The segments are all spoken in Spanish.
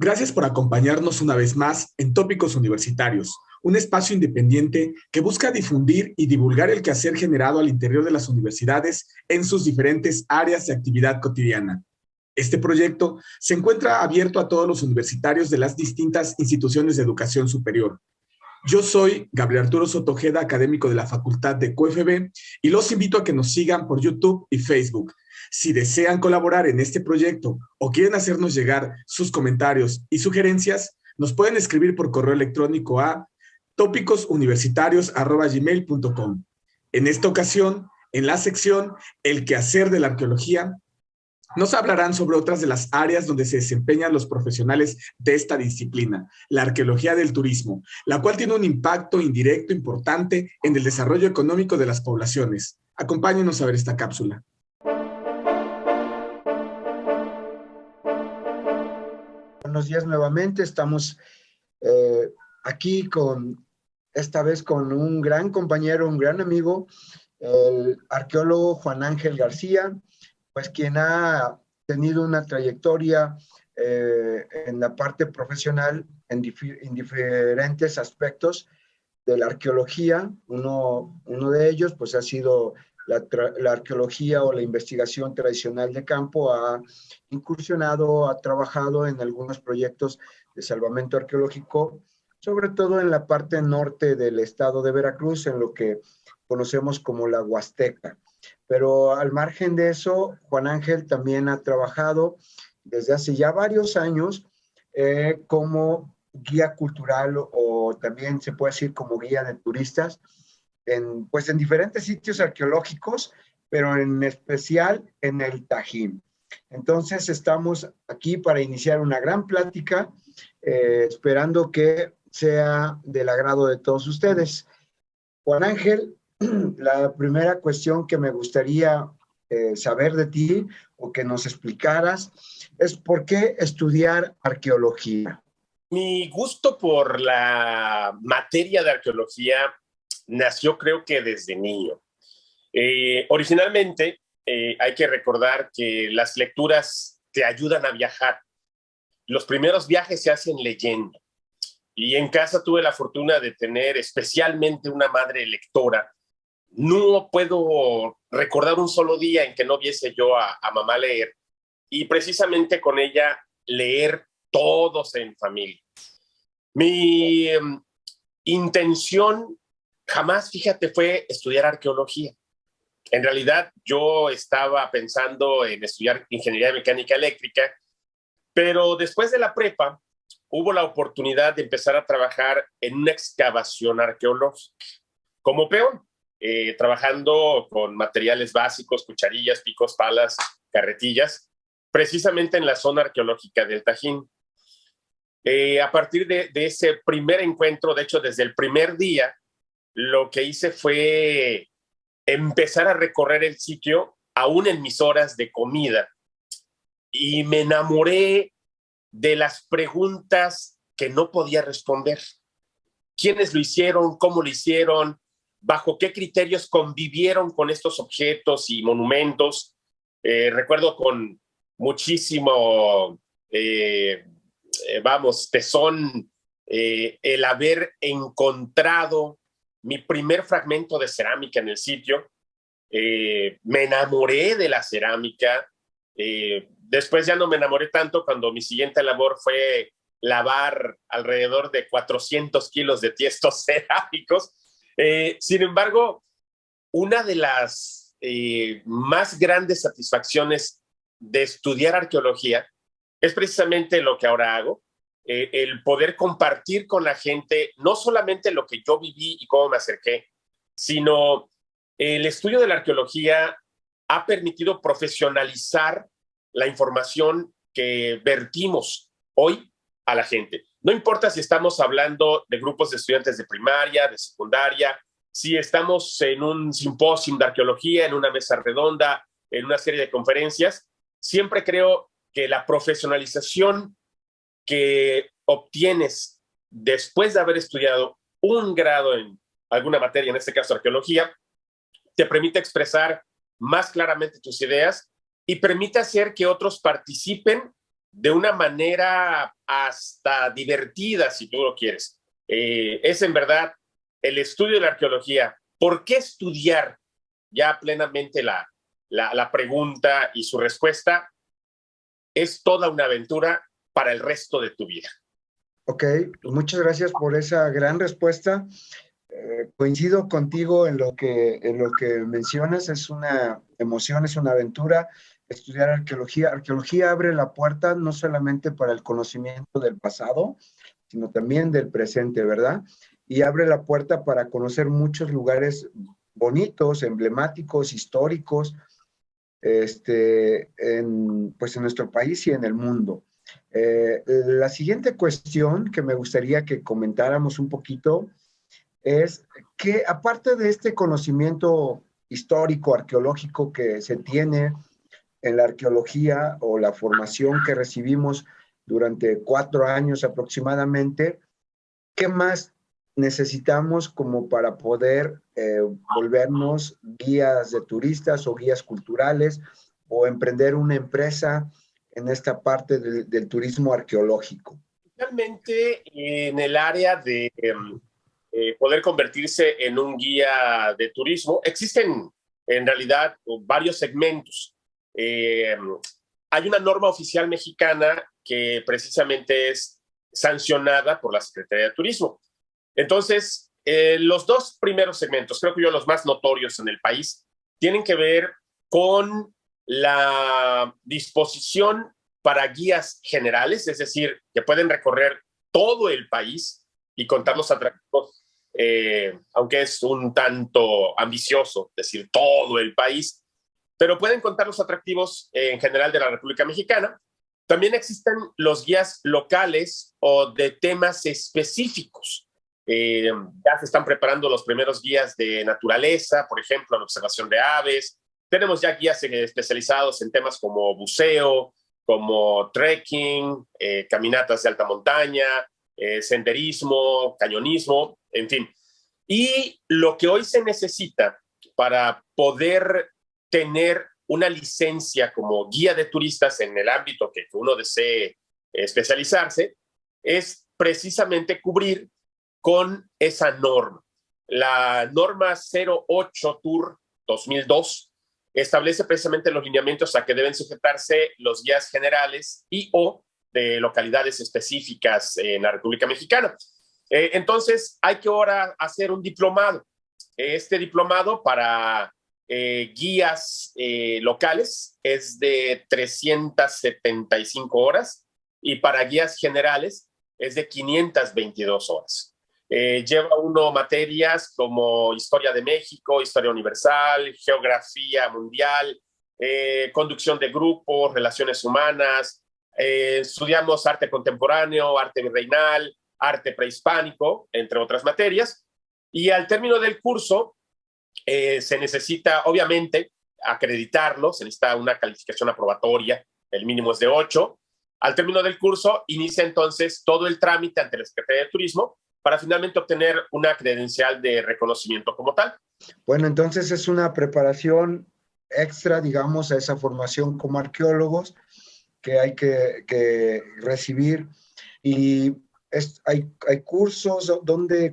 Gracias por acompañarnos una vez más en Tópicos Universitarios, un espacio independiente que busca difundir y divulgar el quehacer generado al interior de las universidades en sus diferentes áreas de actividad cotidiana. Este proyecto se encuentra abierto a todos los universitarios de las distintas instituciones de educación superior. Yo soy Gabriel Arturo Sotojeda, académico de la Facultad de QFB, y los invito a que nos sigan por YouTube y Facebook. Si desean colaborar en este proyecto o quieren hacernos llegar sus comentarios y sugerencias, nos pueden escribir por correo electrónico a tópicosuniversitarios@gmail.com. En esta ocasión, en la sección El quehacer de la arqueología, nos hablarán sobre otras de las áreas donde se desempeñan los profesionales de esta disciplina, la arqueología del turismo, la cual tiene un impacto indirecto importante en el desarrollo económico de las poblaciones. Acompáñenos a ver esta cápsula. Buenos días nuevamente, estamos aquí esta vez con un gran compañero, un gran amigo, el arqueólogo Juan Ángel García, pues quien ha tenido una trayectoria en la parte profesional en diferentes aspectos de la arqueología. Uno de ellos pues ha sido la arqueología o la investigación tradicional de campo. Ha incursionado, ha trabajado en algunos proyectos de salvamento arqueológico, sobre todo en la parte norte del estado de Veracruz, en lo que conocemos como la Huasteca. Pero al margen de eso, Juan Ángel también ha trabajado desde hace ya varios años como guía cultural, o también se puede decir como guía de turistas, pues en diferentes sitios arqueológicos, pero en especial en el Tajín. Entonces estamos aquí para iniciar una gran plática, esperando que sea del agrado de todos ustedes. Juan Ángel, la primera cuestión que me gustaría saber de ti o que nos explicaras es ¿por qué estudiar arqueología? Mi gusto por la materia de arqueología nació, creo que desde niño. Originalmente, hay que recordar que las lecturas te ayudan a viajar. Los primeros viajes se hacen leyendo. Y en casa tuve la fortuna de tener especialmente una madre lectora. No puedo recordar un solo día en que no viese yo a mamá leer. Y precisamente con ella leer todos en familia. Mi intención jamás, fíjate, fue estudiar arqueología. En realidad, yo estaba pensando en estudiar ingeniería mecánica eléctrica, pero después de la prepa, hubo la oportunidad de empezar a trabajar en una excavación arqueológica como peón, trabajando con materiales básicos, cucharillas, picos, palas, carretillas, precisamente en la zona arqueológica del Tajín. A partir de ese primer encuentro, de hecho, desde el primer día, lo que hice fue empezar a recorrer el sitio, aún en mis horas de comida, y me enamoré de las preguntas que no podía responder. ¿Quiénes lo hicieron? ¿Cómo lo hicieron? ¿Bajo qué criterios convivieron con estos objetos y monumentos? Recuerdo con muchísimo tesón el haber encontrado mi primer fragmento de cerámica en el sitio. Me enamoré de la cerámica. Después ya no me enamoré tanto cuando mi siguiente labor fue lavar alrededor de 400 kilos de tiestos cerámicos. Sin embargo, una de las más grandes satisfacciones de estudiar arqueología es precisamente lo que ahora hago, el poder compartir con la gente no solamente lo que yo viví y cómo me acerqué, sino el estudio de la arqueología ha permitido profesionalizar la información que vertimos hoy a la gente. No importa si estamos hablando de grupos de estudiantes de primaria, de secundaria, si estamos en un simposio de arqueología, en una mesa redonda, en una serie de conferencias, siempre creo que la profesionalización que obtienes después de haber estudiado un grado en alguna materia, en este caso arqueología, te permite expresar más claramente tus ideas y permite hacer que otros participen de una manera hasta divertida, si tú lo quieres. Es en verdad el estudio de la arqueología. ¿Por qué estudiar ya plenamente la pregunta y su respuesta? Es toda una aventura para el resto de tu vida. Ok, pues muchas gracias por esa gran respuesta. Coincido contigo en lo que mencionas, es una emoción, es una aventura. Estudiar arqueología. Arqueología abre la puerta no solamente para el conocimiento del pasado, sino también del presente, ¿verdad? Y abre la puerta para conocer muchos lugares bonitos, emblemáticos, históricos, pues en nuestro país y en el mundo. La siguiente cuestión que me gustaría que comentáramos un poquito es que, aparte de este conocimiento histórico, arqueológico que se tiene en la arqueología, o la formación que recibimos durante 4 años aproximadamente, ¿qué más necesitamos como para poder volvernos guías de turistas o guías culturales, o emprender una empresa en esta parte del turismo arqueológico? Realmente en el área de poder convertirse en un guía de turismo, existen en realidad varios segmentos. Hay una norma oficial mexicana que precisamente es sancionada por la Secretaría de Turismo. Entonces, los dos primeros segmentos, creo que yo los más notorios en el país, tienen que ver con la disposición para guías generales, es decir, que pueden recorrer todo el país y contar los atractivos, aunque es un tanto ambicioso decir todo el país, pero pueden contar los atractivos en general de la República Mexicana. También existen los guías locales o de temas específicos. Ya se están preparando los primeros guías de naturaleza, por ejemplo, la observación de aves. Tenemos ya guías especializados en temas como buceo, como trekking, caminatas de alta montaña, senderismo, cañonismo, en fin. Y lo que hoy se necesita para poder tener una licencia como guía de turistas en el ámbito que uno desee especializarse es precisamente cubrir con esa norma. La norma 08 Tour 2002 establece precisamente los lineamientos a que deben sujetarse los guías generales y o de localidades específicas en la República Mexicana. Entonces, hay que ahora hacer un diplomado. Este diplomado para guías locales es de 375 horas y para guías generales es de 522 horas. Lleva uno materias como Historia de México, Historia Universal, Geografía Mundial, Conducción de Grupos, Relaciones Humanas, estudiamos Arte Contemporáneo, Arte Virreinal, Arte Prehispánico, entre otras materias. Y al término del curso se necesita, obviamente, acreditarlo, se necesita una calificación aprobatoria, el mínimo es de 8. Al término del curso inicia entonces todo el trámite ante la Secretaría de Turismo para finalmente obtener una credencial de reconocimiento como tal. Bueno, entonces es una preparación extra, digamos, a esa formación como arqueólogos que hay que recibir. Y hay cursos,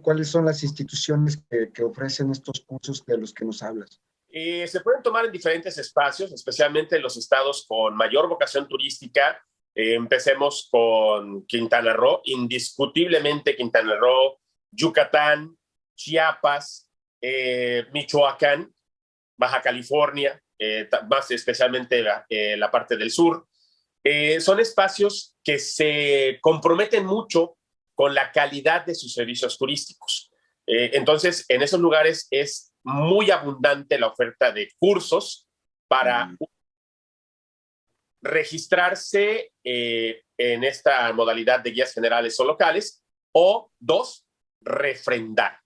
¿cuáles son las instituciones que ofrecen estos cursos de los que nos hablas? Se pueden tomar en diferentes espacios, especialmente en los estados con mayor vocación turística. Empecemos con Quintana Roo, indiscutiblemente Quintana Roo, Yucatán, Chiapas, Michoacán, Baja California, más especialmente la parte del sur. Son espacios que se comprometen mucho con la calidad de sus servicios turísticos. Entonces, en esos lugares es muy abundante la oferta de cursos para registrarse en esta modalidad de guías generales o locales, o 2, refrendar.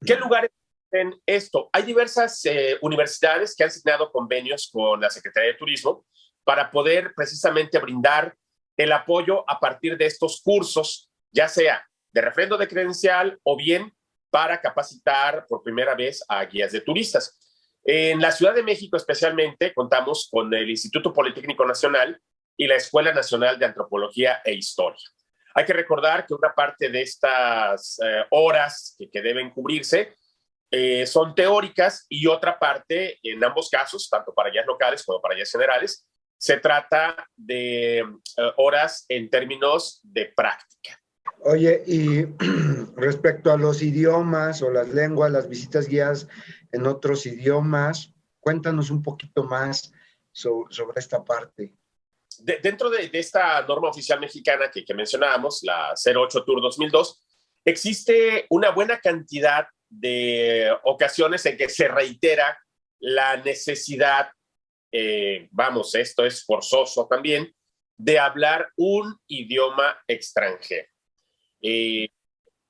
¿Qué lugares hacen esto? Hay diversas universidades que han signado convenios con la Secretaría de Turismo para poder precisamente brindar el apoyo a partir de estos cursos, ya sea de refrendo de credencial o bien para capacitar por primera vez a guías de turistas. En la Ciudad de México especialmente contamos con el Instituto Politécnico Nacional, y la Escuela Nacional de Antropología e Historia. Hay que recordar que una parte de estas horas que deben cubrirse son teóricas y otra parte, en ambos casos, tanto para guías locales como para guías generales, se trata de horas en términos de práctica. Oye, y respecto a los idiomas o las lenguas, las visitas guiadas en otros idiomas, cuéntanos un poquito más sobre esta parte. Dentro de esta norma oficial mexicana que mencionábamos, la 08 Tour 2002, existe una buena cantidad de ocasiones en que se reitera la necesidad, esto es forzoso también, de hablar un idioma extranjero.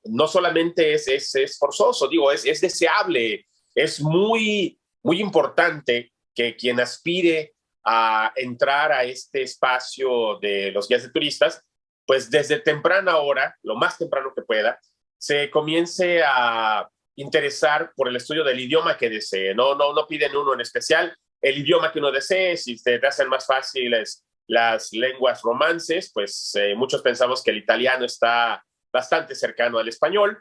No solamente es forzoso, digo, es deseable, es muy, muy importante que quien aspire a entrar a este espacio de los guías de turistas, pues desde temprana hora, lo más temprano que pueda, se comience a interesar por el estudio del idioma que desee. No piden uno en especial, el idioma que uno desee. Si te hacen más fáciles las lenguas romances, pues muchos pensamos que el italiano está bastante cercano al español.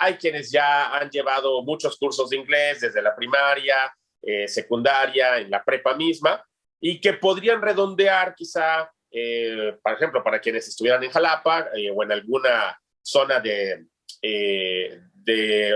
Hay quienes ya han llevado muchos cursos de inglés desde la primaria, secundaria, en la prepa misma, y que podrían redondear quizá, por ejemplo, para quienes estuvieran en Jalapa o en alguna zona de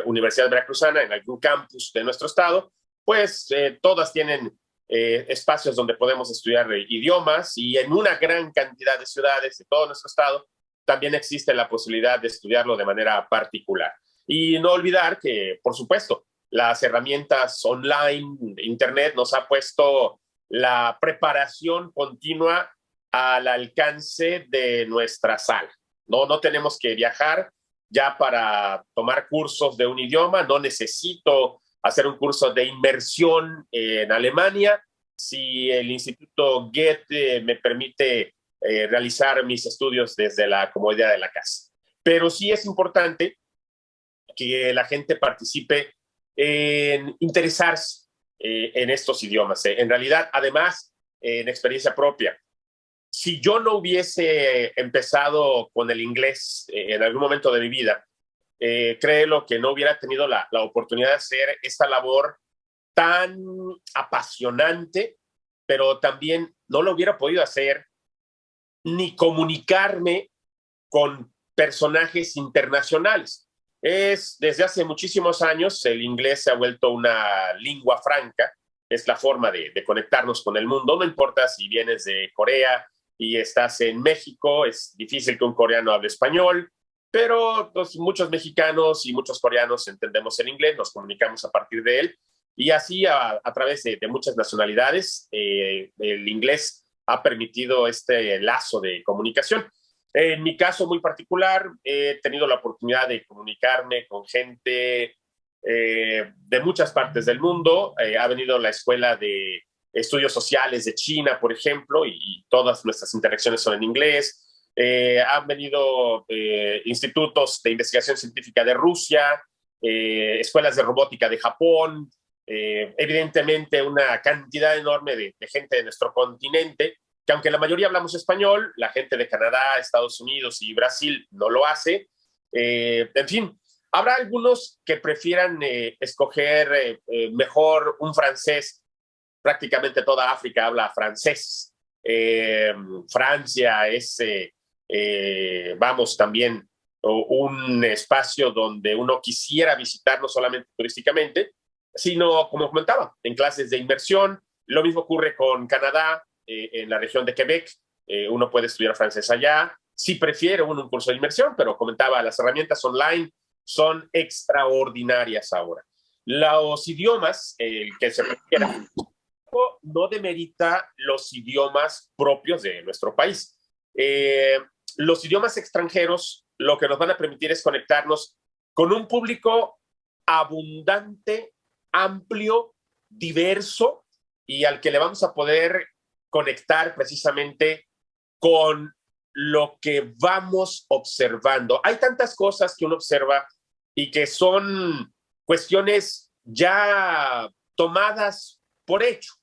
Universidad Veracruzana, en algún campus de nuestro estado, pues todas tienen espacios donde podemos estudiar idiomas, y en una gran cantidad de ciudades de todo nuestro estado también existe la posibilidad de estudiarlo de manera particular. Y no olvidar que, por supuesto, las herramientas online, Internet, nos ha puesto la preparación continua al alcance de nuestra sala. No tenemos que viajar ya para tomar cursos de un idioma, no necesito hacer un curso de inmersión en Alemania. Si el Instituto Goethe me permite realizar mis estudios desde la comodidad de la casa. Pero sí es importante que la gente participe en interesarse en estos idiomas. En realidad, además, en experiencia propia, si yo no hubiese empezado con el inglés en algún momento de mi vida, créelo que no hubiera tenido la oportunidad de hacer esta labor tan apasionante, pero también no lo hubiera podido hacer ni comunicarme con personajes internacionales. Desde hace muchísimos años el inglés se ha vuelto una lengua franca, es la forma de conectarnos con el mundo. No importa si vienes de Corea y estás en México, es difícil que un coreano hable español, pero pues, muchos mexicanos y muchos coreanos entendemos el inglés, nos comunicamos a partir de él, y así a través de muchas nacionalidades el inglés ha permitido este lazo de comunicación. En mi caso muy particular, he tenido la oportunidad de comunicarme con gente de muchas partes del mundo. Ha venido la Escuela de Estudios Sociales de China, por ejemplo, y todas nuestras interacciones son en inglés. Han venido institutos de investigación científica de Rusia, escuelas de robótica de Japón, evidentemente una cantidad enorme de gente de nuestro continente, que aunque la mayoría hablamos español, la gente de Canadá, Estados Unidos y Brasil no lo hace. En fin, habrá algunos que prefieran escoger mejor un francés. Prácticamente toda África habla francés. Francia es, también un espacio donde uno quisiera visitar no solamente turísticamente, sino, como comentaba, en clases de inmersión. Lo mismo ocurre con Canadá, en la región de Quebec. Uno puede estudiar francés allá, si prefiere un curso de inmersión, pero comentaba, las herramientas online son extraordinarias ahora. Los idiomas, el que se requiera, no demerita los idiomas propios de nuestro país. Los idiomas extranjeros lo que nos van a permitir es conectarnos con un público abundante, amplio, diverso, y al que le vamos a poder conectar precisamente con lo que vamos observando. Hay tantas cosas que uno observa y que son cuestiones ya tomadas por hecho.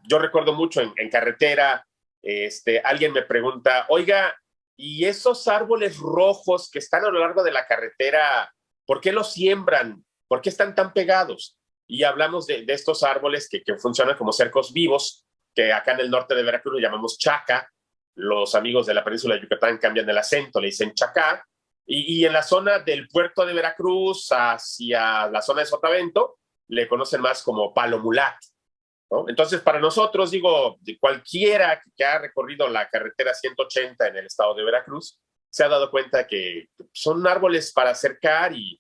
yo recuerdo mucho en carretera, alguien me pregunta, oiga, ¿y esos árboles rojos que están a lo largo de la carretera, por qué los siembran? ¿Por qué están tan pegados? Y hablamos de estos árboles que funcionan como cercos vivos, que acá en el norte de Veracruz lo llamamos chaca. Los amigos de la península de Yucatán cambian el acento, le dicen chacá. Y en la zona del puerto de Veracruz hacia la zona de Sotavento le conocen más como palo mulat, ¿no? Entonces, para nosotros, digo, cualquiera que ha recorrido la carretera 180 en el estado de Veracruz se ha dado cuenta que son árboles para acercar y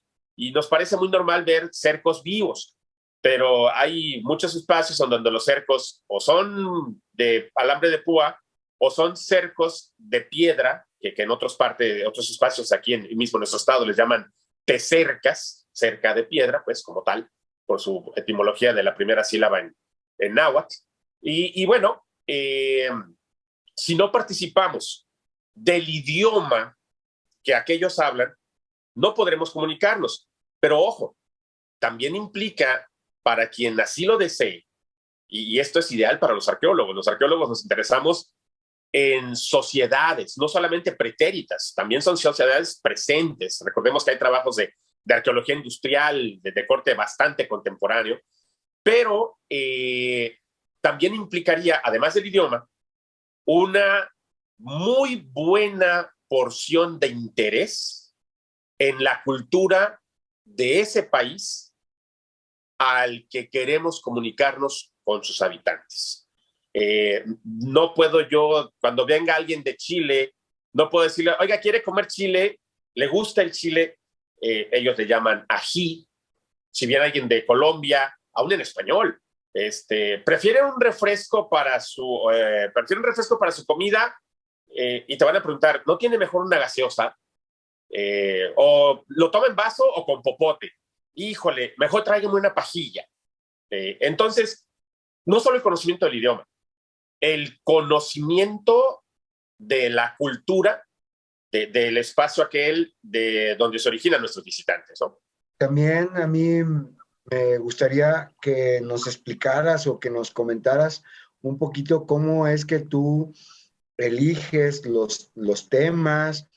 nos parece muy normal ver cercos vivos, pero hay muchos espacios donde los cercos o son de alambre de púa o son cercos de piedra, que en otros espacios aquí mismo en nuestro estado les llaman tecercas, cerca de piedra, pues como tal, por su etimología de la primera sílaba en náhuatl. Y bueno, si no participamos del idioma que aquellos hablan, no podremos comunicarnos. Pero ojo, también implica para quien así lo desee, y esto es ideal para los arqueólogos. Los arqueólogos nos interesamos en sociedades, no solamente pretéritas, también son sociedades presentes. Recordemos que hay trabajos de arqueología industrial de corte bastante contemporáneo, pero también implicaría, además del idioma, una muy buena porción de interés en la cultura de ese país al que queremos comunicarnos con sus habitantes. No puedo yo, cuando venga alguien de Chile, no puedo decirle, oiga, ¿quiere comer chile? ¿Le gusta el chile? Ellos le llaman ají. Si viene alguien de Colombia, aún en español, prefiere un refresco para su comida, y te van a preguntar, ¿no tiene mejor una gaseosa? O lo toma en vaso o con popote. Híjole, mejor tráigame una pajilla. Entonces, no solo el conocimiento del idioma, el conocimiento de la cultura del espacio aquel de donde se originan nuestros visitantes, ¿no? También a mí me gustaría que nos explicaras o que nos comentaras un poquito cómo es que tú eliges los temas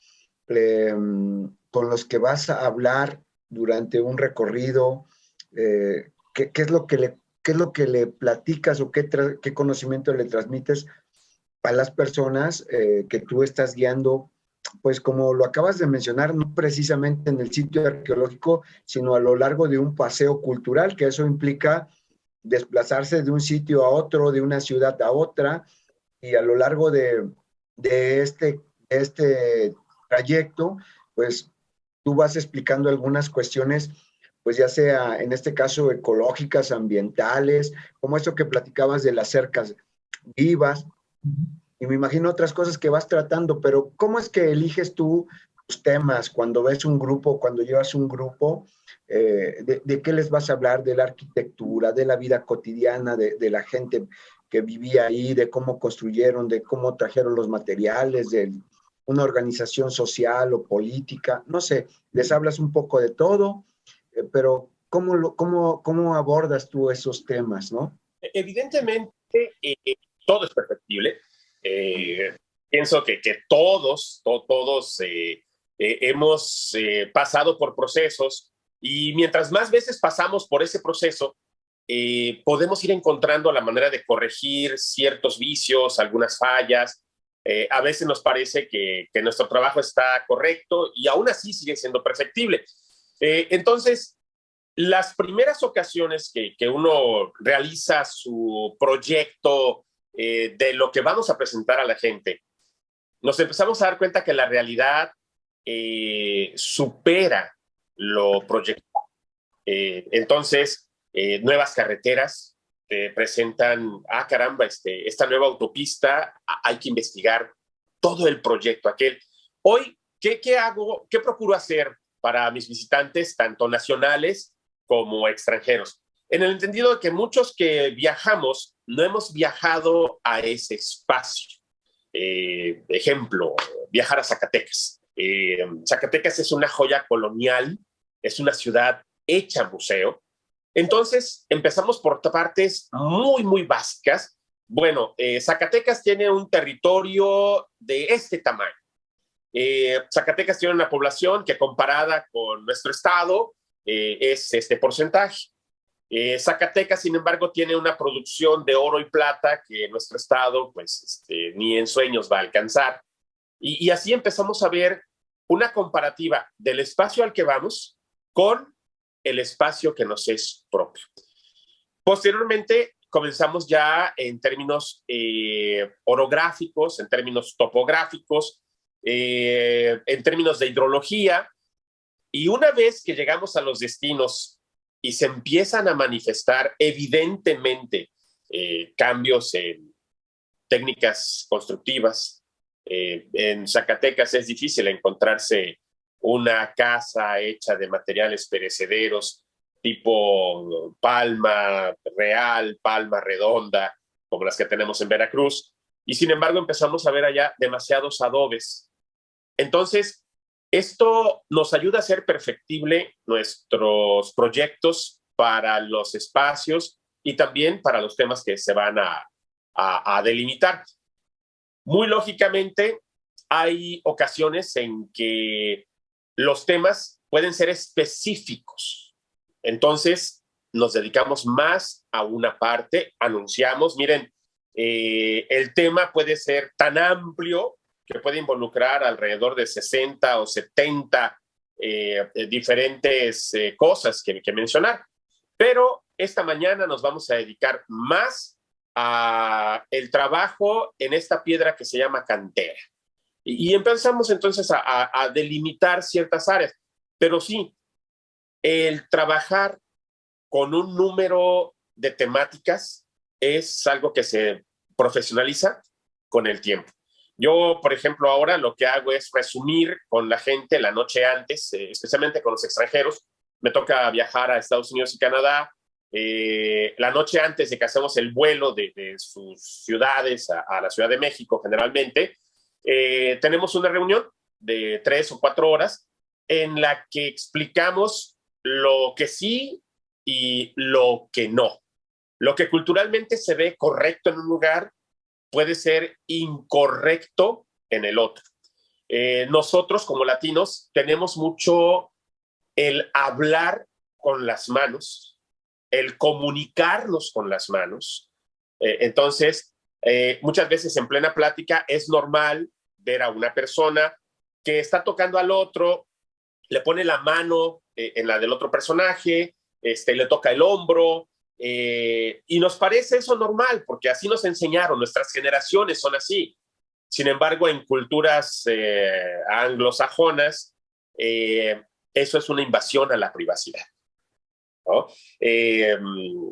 con los que vas a hablar durante un recorrido. ¿Qué es lo que le platicas o qué conocimiento le transmites a las personas que tú estás guiando? Pues como lo acabas de mencionar, no precisamente en el sitio arqueológico, sino a lo largo de un paseo cultural, que eso implica desplazarse de un sitio a otro, de una ciudad a otra, y a lo largo de este trayecto, pues tú vas explicando algunas cuestiones, pues ya sea en este caso ecológicas, ambientales, como esto que platicabas de las cercas vivas, y me imagino otras cosas que vas tratando, pero ¿cómo es que eliges tú tus temas cuando ves un grupo, cuando llevas un grupo? ¿De qué les vas a hablar? ¿De la arquitectura, de la vida cotidiana, de la gente que vivía ahí, de cómo construyeron, de cómo trajeron los materiales, de una organización social o política? No sé, les hablas un poco de todo, pero ¿cómo abordas tú esos temas, no? Evidentemente, todo es perfectible. Pienso que todos hemos pasado por procesos, y mientras más veces pasamos por ese proceso, podemos ir encontrando la manera de corregir ciertos vicios, algunas fallas. A veces nos parece que nuestro trabajo está correcto y aún así sigue siendo perfectible. Entonces, las primeras ocasiones que uno realiza su proyecto de lo que vamos a presentar a la gente, nos empezamos a dar cuenta que la realidad supera lo proyectado. Entonces, nuevas carreteras presentan, caramba, esta nueva autopista, hay que investigar todo el proyecto aquel. Hoy, ¿qué hago? ¿Qué procuro hacer para mis visitantes, tanto nacionales como extranjeros? En el entendido de que muchos que viajamos no hemos viajado a ese espacio. Ejemplo, viajar a Zacatecas. Zacatecas es una joya colonial, es una ciudad hecha museo. Entonces empezamos por partes muy, muy básicas Bueno, Zacatecas tiene un territorio de este tamaño. Zacatecas tiene una población que comparada con nuestro estado es este porcentaje. Zacatecas, sin embargo, tiene una producción de oro y plata que nuestro estado pues ni en sueños va a alcanzar. Y así empezamos a ver una comparativa del espacio al que vamos con el espacio que nos es propio. Posteriormente, comenzamos ya en términos orográficos, en términos topográficos, en términos de hidrología, y una vez que llegamos a los destinos y se empiezan a manifestar evidentemente cambios en técnicas constructivas, en Zacatecas es difícil encontrarse una casa hecha de materiales perecederos tipo palma real, palma redonda, como las que tenemos en Veracruz, y sin embargo empezamos a ver allá demasiados adobes. Entonces, esto nos ayuda a hacer perfectible nuestros proyectos para los espacios y también para los temas que se van a delimitar. Muy lógicamente, hay ocasiones en que los temas pueden ser específicos. Entonces, nos dedicamos más a una parte, anunciamos, miren, el tema puede ser tan amplio que puede involucrar alrededor de 60 o 70 diferentes cosas que mencionar. Pero esta mañana nos vamos a dedicar más a el trabajo en esta piedra que se llama cantera. Y empezamos entonces a delimitar ciertas áreas. Pero sí, el trabajar con un número de temáticas es algo que se profesionaliza con el tiempo. Yo, por ejemplo, ahora lo que hago es resumir con la gente la noche antes, especialmente con los extranjeros. Me toca viajar a Estados Unidos y Canadá la noche antes de que hacemos el vuelo de sus ciudades a la Ciudad de México, generalmente. Tenemos una reunión de 3 o 4 horas en la que explicamos lo que sí y lo que no. Lo que culturalmente se ve correcto en un lugar puede ser incorrecto en el otro. Nosotros como latinos tenemos mucho el hablar con las manos, el comunicarnos con las manos. Entonces, muchas veces en plena plática es normal ver a una persona que está tocando al otro, le pone la mano en la del otro personaje, le toca el hombro, y nos parece eso normal, porque así nos enseñaron, nuestras generaciones son así. Sin embargo, en culturas anglosajonas, eso es una invasión a la privacidad, ¿no?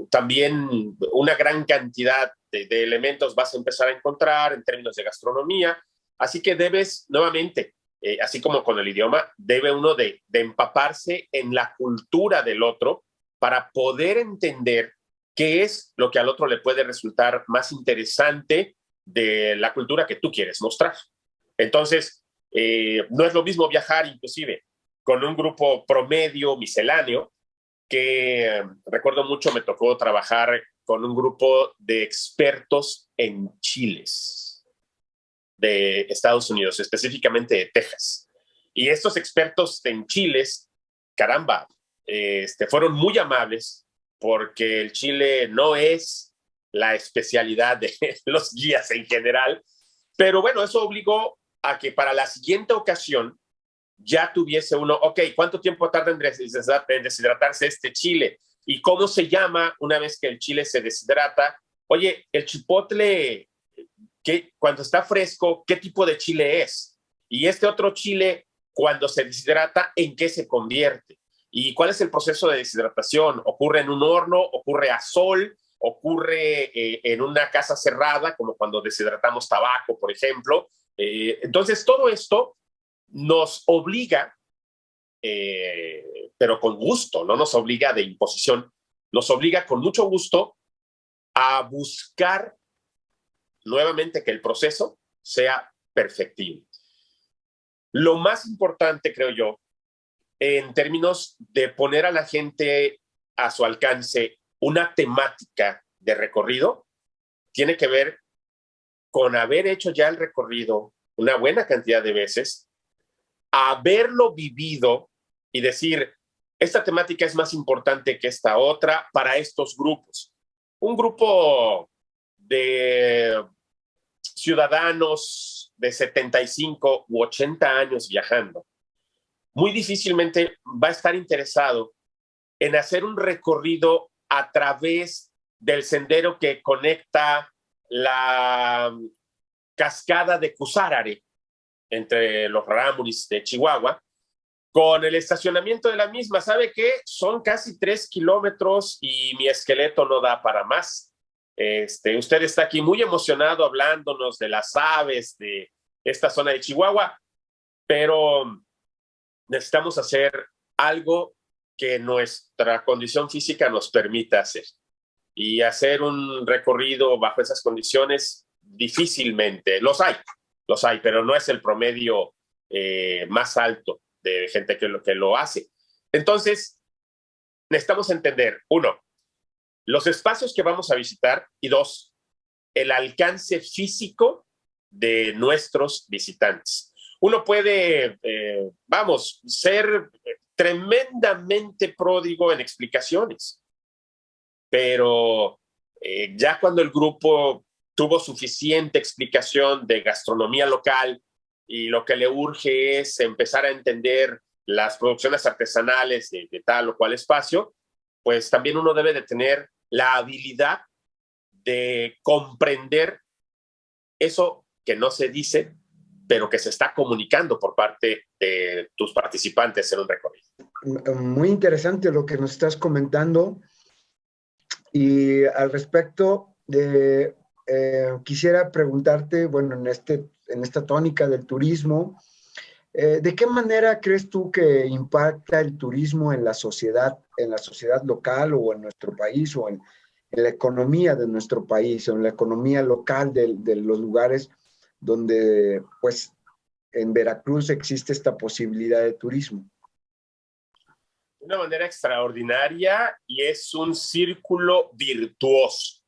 También una gran cantidad de elementos vas a empezar a encontrar en términos de gastronomía, así que debes, nuevamente, así como con el idioma, debe uno de empaparse en la cultura del otro para poder entender qué es lo que al otro le puede resultar más interesante de la cultura que tú quieres mostrar. Entonces, no es lo mismo viajar inclusive con un grupo promedio misceláneo, que recuerdo mucho, me tocó trabajar con un grupo de expertos en chiles de Estados Unidos, específicamente de Texas. Y estos expertos en chiles, caramba, fueron muy amables porque el chile no es la especialidad de los guías en general, pero bueno, eso obligó a que para la siguiente ocasión ya tuviese uno, ok, ¿cuánto tiempo tarda en deshidratarse este chile? ¿Y cómo se llama una vez que el chile se deshidrata? Oye, el chipotle, cuando está fresco, ¿qué tipo de chile es? Y este otro chile, cuando se deshidrata, ¿en qué se convierte? ¿Y cuál es el proceso de deshidratación? ¿Ocurre en un horno? ¿Ocurre a sol? ¿Ocurre en una casa cerrada, como cuando deshidratamos tabaco, por ejemplo? Entonces, todo esto nos obliga, pero con gusto, no nos obliga de imposición, nos obliga con mucho gusto a buscar nuevamente que el proceso sea perfectible. Lo más importante, creo yo, en términos de poner a la gente a su alcance una temática de recorrido, tiene que ver con haber hecho ya el recorrido una buena cantidad de veces, haberlo vivido y decir, esta temática es más importante que esta otra para estos grupos. Un grupo de ciudadanos de 75 u 80 años viajando, muy difícilmente va a estar interesado en hacer un recorrido a través del sendero que conecta la cascada de Cusárare entre los Rarámuris de Chihuahua con el estacionamiento de la misma. ¿Sabe qué? Son casi 3 kilómetros y mi esqueleto no da para más. Usted está aquí muy emocionado hablándonos de las aves de esta zona de Chihuahua, pero necesitamos hacer algo que nuestra condición física nos permita hacer. Y hacer un recorrido bajo esas condiciones difícilmente. Los hay, pero no es el promedio más alto de gente que lo hace. Entonces, necesitamos entender, uno, los espacios que vamos a visitar y dos, el alcance físico de nuestros visitantes. Uno puede, ser tremendamente pródigo en explicaciones, pero ya cuando el grupo tuvo suficiente explicación de gastronomía local y lo que le urge es empezar a entender las producciones artesanales de tal o cual espacio, pues también uno debe de tener la habilidad de comprender eso que no se dice, pero que se está comunicando por parte de tus participantes en un recorrido. Muy interesante lo que nos estás comentando. Y al respecto, quisiera preguntarte, bueno, en esta tónica del turismo, ¿de qué manera crees tú que impacta el turismo en la sociedad local o en nuestro país o en la economía de nuestro país o en la economía local de los lugares donde, pues, en Veracruz existe esta posibilidad de turismo? De una manera extraordinaria y es un círculo virtuoso.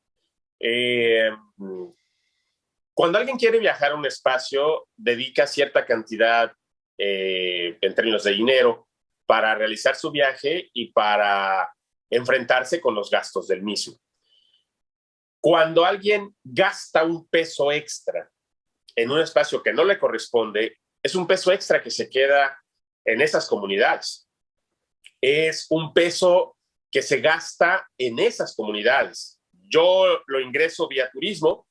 Cuando alguien quiere viajar a un espacio, dedica cierta cantidad en términos de dinero para realizar su viaje y para enfrentarse con los gastos del mismo. Cuando alguien gasta un peso extra en un espacio que no le corresponde, es un peso extra que se queda en esas comunidades. Es un peso que se gasta en esas comunidades. Yo lo ingreso vía turismo,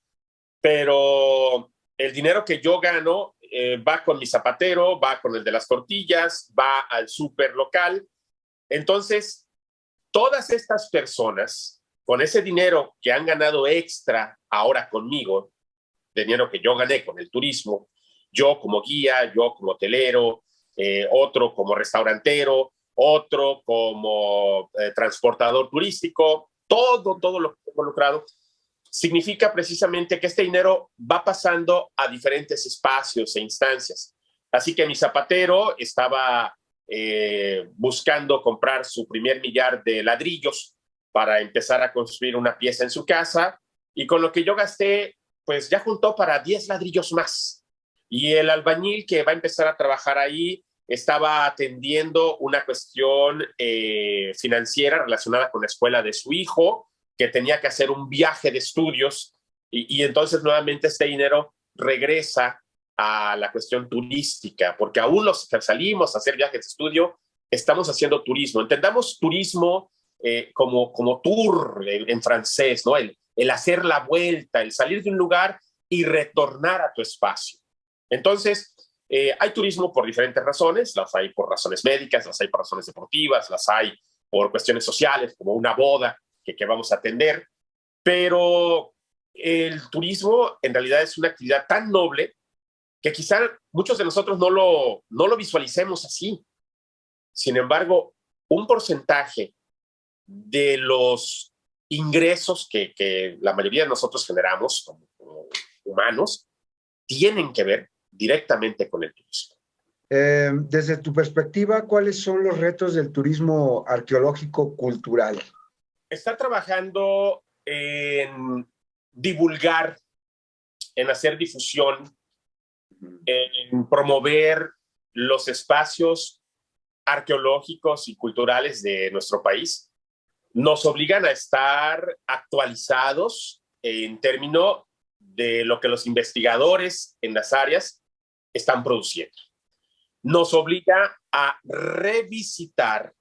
pero el dinero que yo gano va con mi zapatero, va con el de las tortillas, va al súper local. Entonces, todas estas personas, con ese dinero que han ganado extra ahora conmigo, dinero que yo gané con el turismo, yo como guía, yo como hotelero, otro como restaurantero, otro como transportador turístico, todo lo que he involucrado, significa precisamente que este dinero va pasando a diferentes espacios e instancias. Así que mi zapatero estaba buscando comprar su primer millar de ladrillos para empezar a construir una pieza en su casa, y con lo que yo gasté, pues ya juntó para 10 ladrillos más. Y el albañil que va a empezar a trabajar ahí estaba atendiendo una cuestión financiera relacionada con la escuela de su hijo, que tenía que hacer un viaje de estudios, y entonces nuevamente este dinero regresa a la cuestión turística, porque aún los que salimos a hacer viajes de estudio, estamos haciendo turismo. Entendamos turismo como tour en francés, ¿no? El hacer la vuelta, el salir de un lugar y retornar a tu espacio. Entonces, hay turismo por diferentes razones, las hay por razones médicas, las hay por razones deportivas, las hay por cuestiones sociales, como una boda que vamos a atender, pero el turismo en realidad es una actividad tan noble que quizá muchos de nosotros no lo visualicemos así. Sin embargo, un porcentaje de los ingresos que la mayoría de nosotros generamos como humanos tienen que ver directamente con el turismo. Desde tu perspectiva, ¿cuáles son los retos del turismo arqueológico cultural? Está trabajando en divulgar, en hacer difusión, en promover los espacios arqueológicos y culturales de nuestro país, nos obligan a estar actualizados en términos de lo que los investigadores en las áreas están produciendo. Nos obliga a revisitar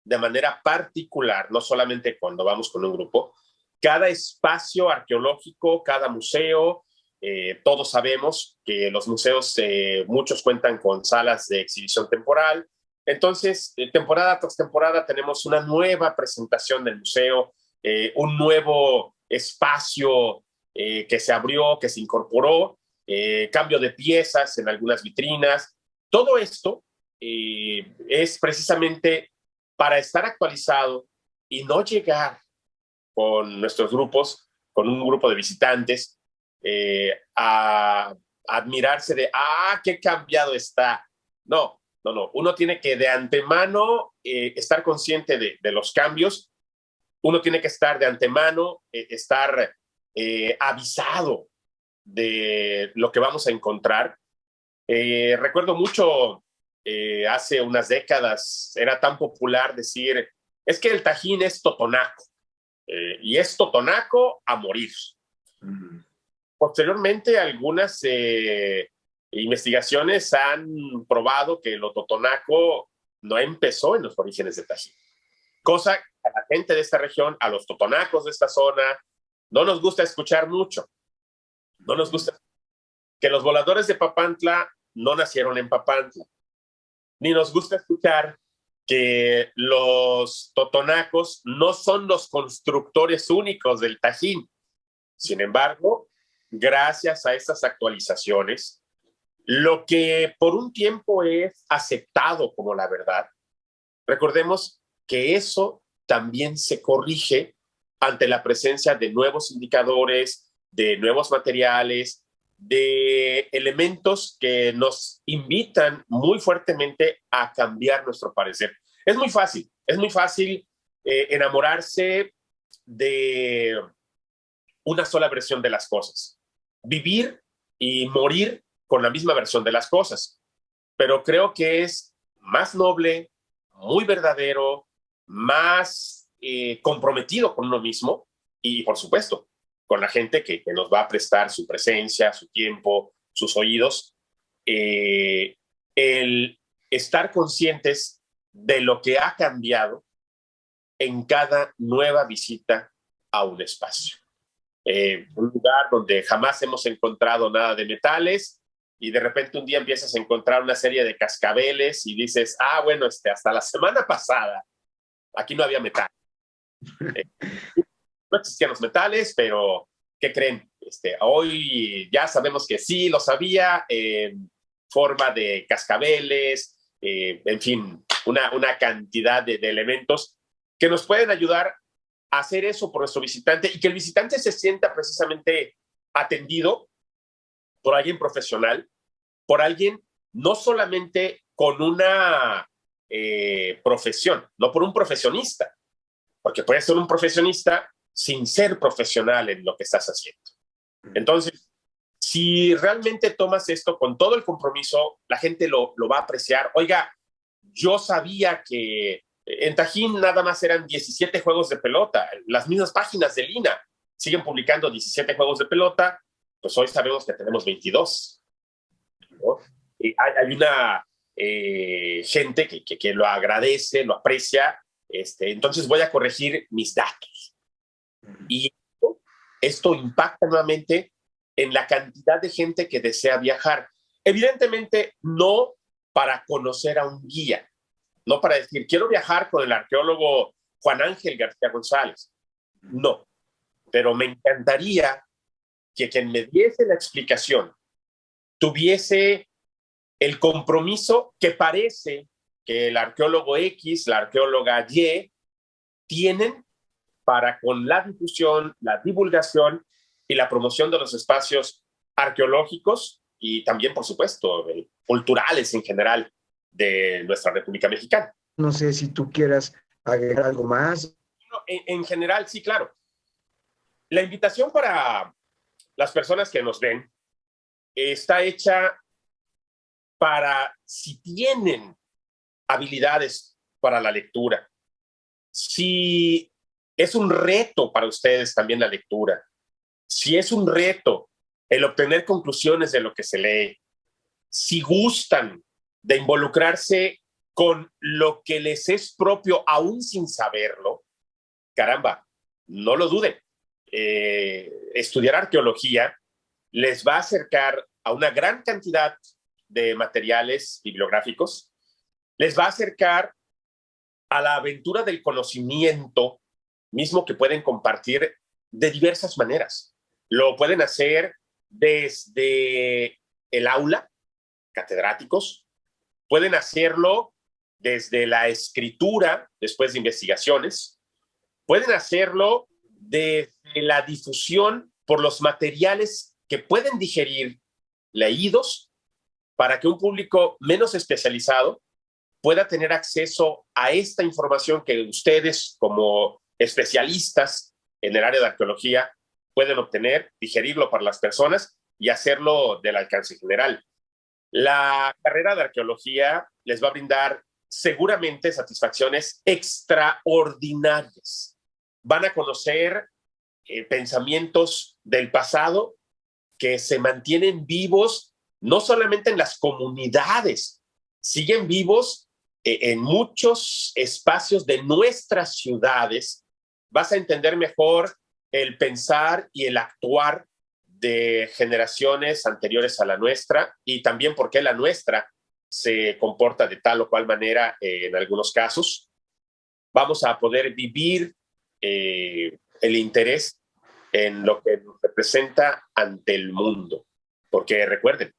de manera particular, no solamente cuando vamos con un grupo, cada espacio arqueológico, cada museo. Todos sabemos que los museos, muchos cuentan con salas de exhibición temporal. Entonces, temporada tras temporada tenemos una nueva presentación del museo, un nuevo espacio que se abrió, que se incorporó, cambio de piezas en algunas vitrinas. Todo esto es precisamente para estar actualizado y no llegar con nuestros grupos, con un grupo de visitantes, a admirarse de, qué cambiado está. No. Uno tiene que de antemano estar consciente de los cambios. Uno tiene que estar de antemano, estar avisado de lo que vamos a encontrar. Recuerdo mucho, hace unas décadas, era tan popular decir, es que el Tajín es totonaco, y es totonaco a morir. Posteriormente, algunas investigaciones han probado que lo totonaco no empezó en los orígenes de Tajín. Cosa que a la gente de esta región, a los totonacos de esta zona, no nos gusta escuchar mucho. No nos gusta que los voladores de Papantla no nacieron en Papantla. Ni nos gusta escuchar que los totonacos no son los constructores únicos del Tajín. Sin embargo, gracias a estas actualizaciones, lo que por un tiempo es aceptado como la verdad, recordemos que eso también se corrige ante la presencia de nuevos indicadores, de nuevos materiales, de elementos que nos invitan muy fuertemente a cambiar nuestro parecer. Es muy fácil enamorarse de una sola versión de las cosas, vivir y morir con la misma versión de las cosas, pero creo que es más noble, muy verdadero, más comprometido con uno mismo y, por supuesto, con la gente que nos va a prestar su presencia, su tiempo, sus oídos, el estar conscientes de lo que ha cambiado en cada nueva visita a un espacio. Un lugar donde jamás hemos encontrado nada de metales y de repente un día empiezas a encontrar una serie de cascabeles y dices, bueno, hasta la semana pasada aquí no había metal. No existían los metales, pero ¿qué creen? Hoy ya sabemos que sí los había en forma de cascabeles, en fin, una cantidad de elementos que nos pueden ayudar a hacer eso por nuestro visitante y que el visitante se sienta precisamente atendido por alguien profesional, por alguien no solamente con una profesión, no por un profesionista, porque puedes ser un profesionista sin ser profesional en lo que estás haciendo. Entonces, si realmente tomas esto con todo el compromiso, la gente lo va a apreciar. Oiga, yo sabía que en Tajín nada más eran 17 juegos de pelota. Las mismas páginas de Lina siguen publicando 17 juegos de pelota, pues hoy sabemos que tenemos 22. ¿No? Hay una gente que lo agradece, lo aprecia, entonces voy a corregir mis datos. Y esto impacta nuevamente en la cantidad de gente que desea viajar. Evidentemente, no para conocer a un guía, no para decir, quiero viajar con el arqueólogo Juan Ángel García González. No, pero me encantaría que quien me diese la explicación tuviese el compromiso que parece que el arqueólogo X, la arqueóloga Y, tienen para con la difusión, la divulgación y la promoción de los espacios arqueológicos y también, por supuesto, culturales en general de nuestra República Mexicana. No sé si tú quieras agregar algo más. En general, sí, claro. La invitación para las personas que nos ven está hecha para, si tienen habilidades para la lectura, si es un reto para ustedes también la lectura, si es un reto el obtener conclusiones de lo que se lee, si gustan de involucrarse con lo que les es propio aún sin saberlo, caramba, no lo duden. Estudiar arqueología les va a acercar a una gran cantidad de materiales bibliográficos, les va a acercar a la aventura del conocimiento mismo que pueden compartir de diversas maneras. Lo pueden hacer desde el aula, catedráticos, pueden hacerlo desde la escritura, después de investigaciones, pueden hacerlo desde la difusión por los materiales que pueden digerir leídos para que un público menos especializado pueda tener acceso a esta información que ustedes como especialistas en el área de arqueología pueden obtener, digerirlo para las personas y hacerlo del alcance general. La carrera de arqueología les va a brindar seguramente satisfacciones extraordinarias. Van a conocer pensamientos del pasado que se mantienen vivos no solamente en las comunidades, siguen vivos en muchos espacios de nuestras ciudades. Vas a entender mejor el pensar y el actuar de generaciones anteriores a la nuestra y también por qué la nuestra se comporta de tal o cual manera en algunos casos. Vamos a poder vivir el interés en lo que nos representa ante el mundo. Porque recuerden,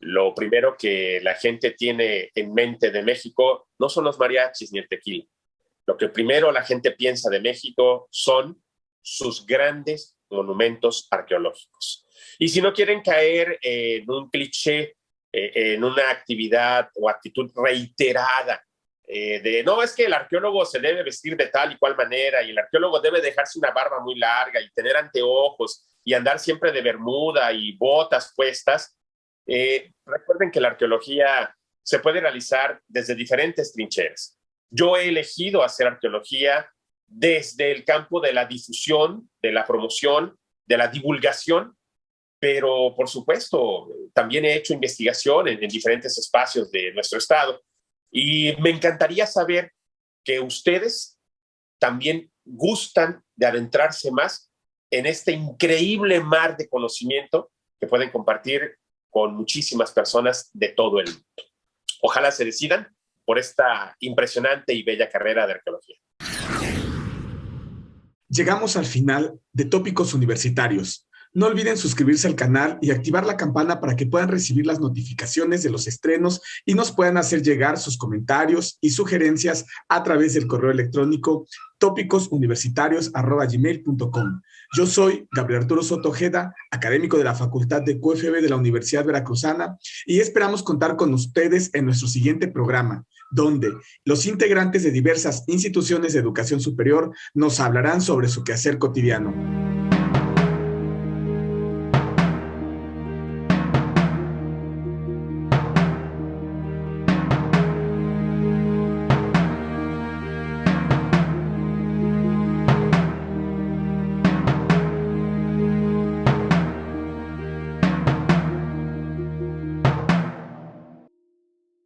lo primero que la gente tiene en mente de México no son los mariachis ni el tequila. Lo que primero la gente piensa de México son sus grandes monumentos arqueológicos. Y si no quieren caer en un cliché, en una actividad o actitud reiterada de no, es que el arqueólogo se debe vestir de tal y cual manera y el arqueólogo debe dejarse una barba muy larga y tener anteojos y andar siempre de bermuda y botas puestas, recuerden que la arqueología se puede realizar desde diferentes trincheras. Yo he elegido hacer arqueología desde el campo de la difusión, de la promoción, de la divulgación, pero por supuesto también he hecho investigación en diferentes espacios de nuestro estado y me encantaría saber que ustedes también gustan de adentrarse más en este increíble mar de conocimiento que pueden compartir con muchísimas personas de todo el mundo. Ojalá se decidan por esta impresionante y bella carrera de arqueología. Llegamos al final de Tópicos Universitarios. No olviden suscribirse al canal y activar la campana para que puedan recibir las notificaciones de los estrenos y nos puedan hacer llegar sus comentarios y sugerencias a través del correo electrónico topisuniversitarios@gmail.com. Yo soy Gabriel Arturo Soto Ojeda, académico de la Facultad de QFB de la Universidad Veracruzana, y esperamos contar con ustedes en nuestro siguiente programa, donde los integrantes de diversas instituciones de educación superior nos hablarán sobre su quehacer cotidiano.